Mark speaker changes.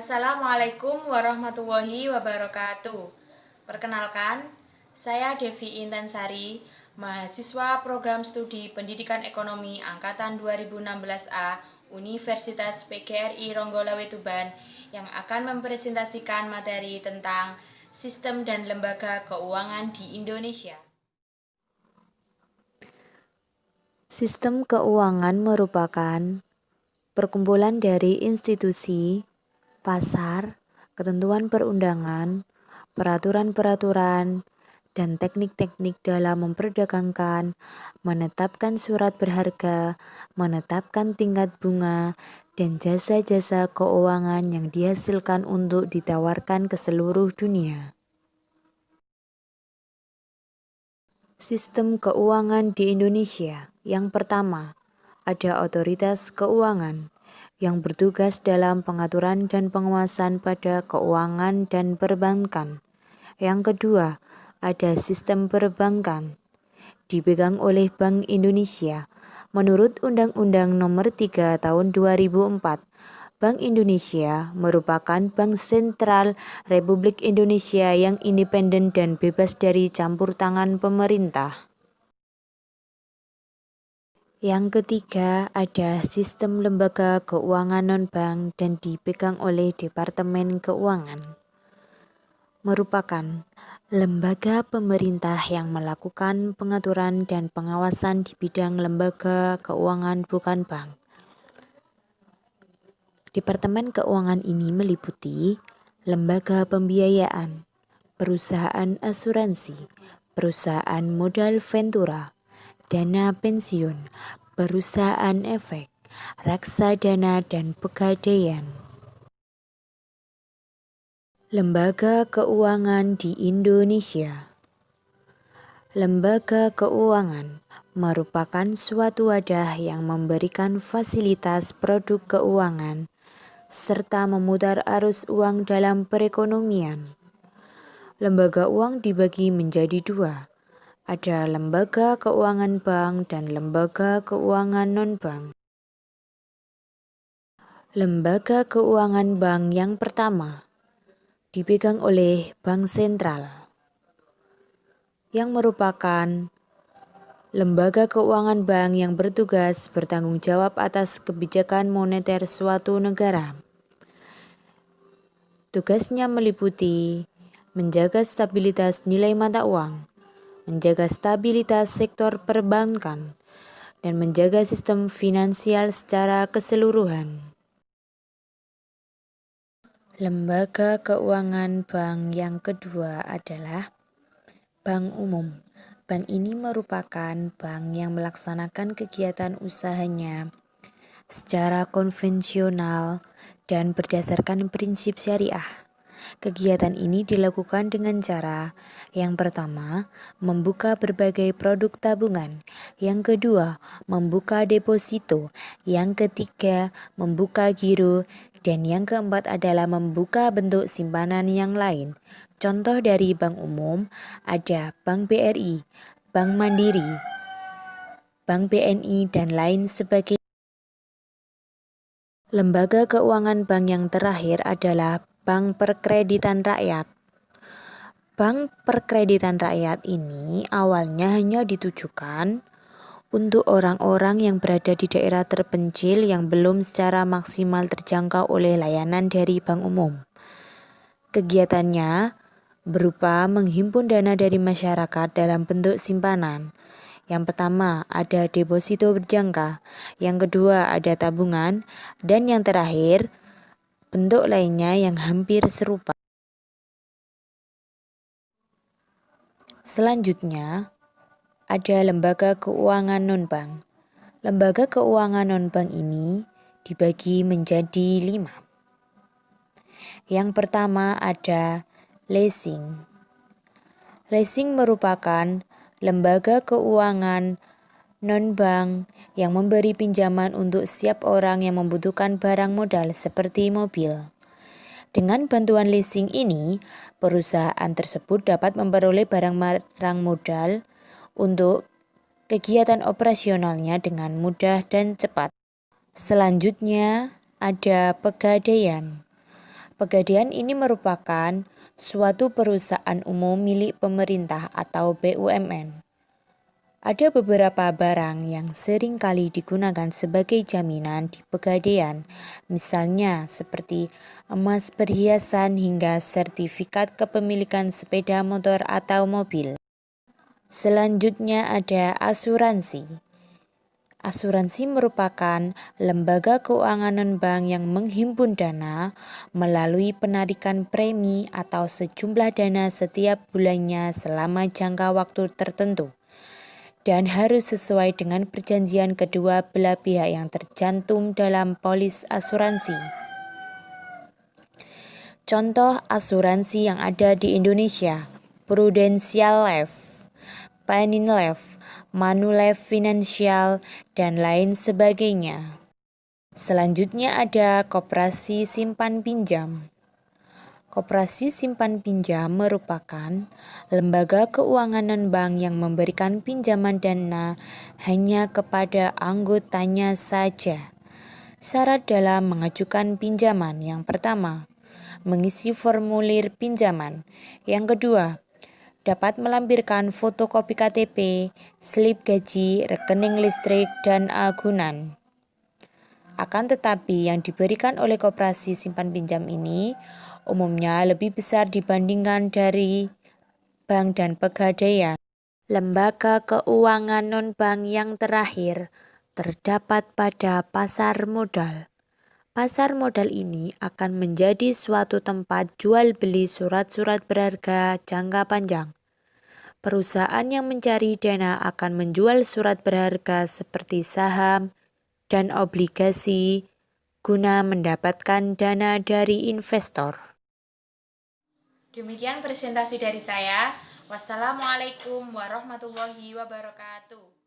Speaker 1: Assalamualaikum warahmatullahi wabarakatuh. Perkenalkan, saya Devi Intansari, mahasiswa program studi Pendidikan Ekonomi Angkatan 2016A Universitas PGRI Ronggolawe Tuban yang akan mempresentasikan materi tentang sistem dan lembaga keuangan di Indonesia.
Speaker 2: Sistem keuangan merupakan perkumpulan dari institusi, pasar, ketentuan perundangan, peraturan-peraturan, dan teknik-teknik dalam memperdagangkan, menetapkan surat berharga, menetapkan tingkat bunga, dan jasa-jasa keuangan yang dihasilkan untuk ditawarkan ke seluruh dunia. Sistem keuangan di Indonesia. Yang pertama, ada otoritas keuangan yang bertugas dalam pengaturan dan pengawasan pada keuangan dan perbankan. Yang kedua, ada sistem perbankan dipegang oleh Bank Indonesia. Menurut Undang-Undang Nomor 3 Tahun 2004, Bank Indonesia merupakan bank sentral Republik Indonesia yang independen dan bebas dari campur tangan pemerintah. Yang ketiga, ada sistem lembaga keuangan non-bank dan dipegang oleh Departemen Keuangan. Merupakan lembaga pemerintah yang melakukan pengaturan dan pengawasan di bidang lembaga keuangan bukan bank. Departemen keuangan ini meliputi lembaga pembiayaan, perusahaan asuransi, perusahaan modal ventura, dana pensiun, perusahaan efek, reksadana, dan pegadaian. Lembaga keuangan di Indonesia. Lembaga keuangan merupakan suatu wadah yang memberikan fasilitas produk keuangan serta memutar arus uang dalam perekonomian. Lembaga uang dibagi menjadi dua, ada lembaga keuangan bank dan lembaga keuangan non-bank. Lembaga keuangan bank yang pertama dipegang oleh Bank Sentral, yang merupakan lembaga keuangan bank yang bertugas bertanggung jawab atas kebijakan moneter suatu negara. Tugasnya meliputi menjaga stabilitas nilai mata uang, menjaga stabilitas sektor perbankan, dan menjaga sistem finansial secara keseluruhan. Lembaga keuangan bank yang kedua adalah Bank Umum. Bank ini merupakan bank yang melaksanakan kegiatan usahanya secara konvensional dan berdasarkan prinsip syariah. Kegiatan ini dilakukan dengan cara yang pertama, membuka berbagai produk tabungan. Yang kedua, membuka deposito. Yang ketiga, membuka giro. Dan yang keempat adalah membuka bentuk simpanan yang lain. Contoh dari Bank Umum ada Bank BRI, Bank Mandiri, Bank BNI, dan lain sebagainya. Lembaga keuangan bank yang terakhir adalah Bank Perkreditan Rakyat. Bank Perkreditan Rakyat ini awalnya hanya ditujukan untuk orang-orang yang berada di daerah terpencil yang belum secara maksimal terjangkau oleh layanan dari Bank Umum. Kegiatannya berupa menghimpun dana dari masyarakat dalam bentuk simpanan. Yang pertama ada deposito berjangka, yang kedua ada tabungan, dan yang terakhir bentuk lainnya yang hampir serupa. Selanjutnya ada lembaga keuangan non-bank. Lembaga keuangan non-bank ini dibagi menjadi 5. Yang pertama ada leasing. Leasing merupakan lembaga keuangan non-bank yang memberi pinjaman untuk setiap orang yang membutuhkan barang modal seperti mobil. Dengan bantuan leasing ini, perusahaan tersebut dapat memperoleh barang-barang modal untuk kegiatan operasionalnya dengan mudah dan cepat. Selanjutnya ada pegadaian. Pegadaian ini merupakan suatu perusahaan umum milik pemerintah atau BUMN. Ada beberapa barang yang sering kali digunakan sebagai jaminan di pegadaian, misalnya seperti emas perhiasan hingga sertifikat kepemilikan sepeda motor atau mobil. Selanjutnya ada asuransi. Asuransi merupakan lembaga keuangan non-bank yang menghimpun dana melalui penarikan premi atau sejumlah dana setiap bulannya selama jangka waktu tertentu dan harus sesuai dengan perjanjian kedua belah pihak yang tercantum dalam polis asuransi. Contoh asuransi yang ada di Indonesia: Prudential Life, Panin Life, Manulife Financial, dan lain sebagainya. Selanjutnya ada koperasi simpan pinjam. Koperasi simpan pinjam merupakan lembaga keuangan non-bank yang memberikan pinjaman dana hanya kepada anggotanya saja. Syarat dalam mengajukan pinjaman: yang pertama, mengisi formulir pinjaman. Yang kedua, dapat melampirkan fotokopi KTP, slip gaji, rekening listrik, dan agunan. Akan tetapi yang diberikan oleh koperasi simpan pinjam ini umumnya lebih besar dibandingkan dari bank dan pegadaian. Lembaga keuangan non-bank yang terakhir terdapat pada pasar modal. Pasar modal ini akan menjadi suatu tempat jual beli surat-surat berharga jangka panjang. Perusahaan yang mencari dana akan menjual surat berharga seperti saham dan obligasi guna mendapatkan dana dari investor.
Speaker 1: Demikian presentasi dari saya. Wassalamualaikum warahmatullahi wabarakatuh.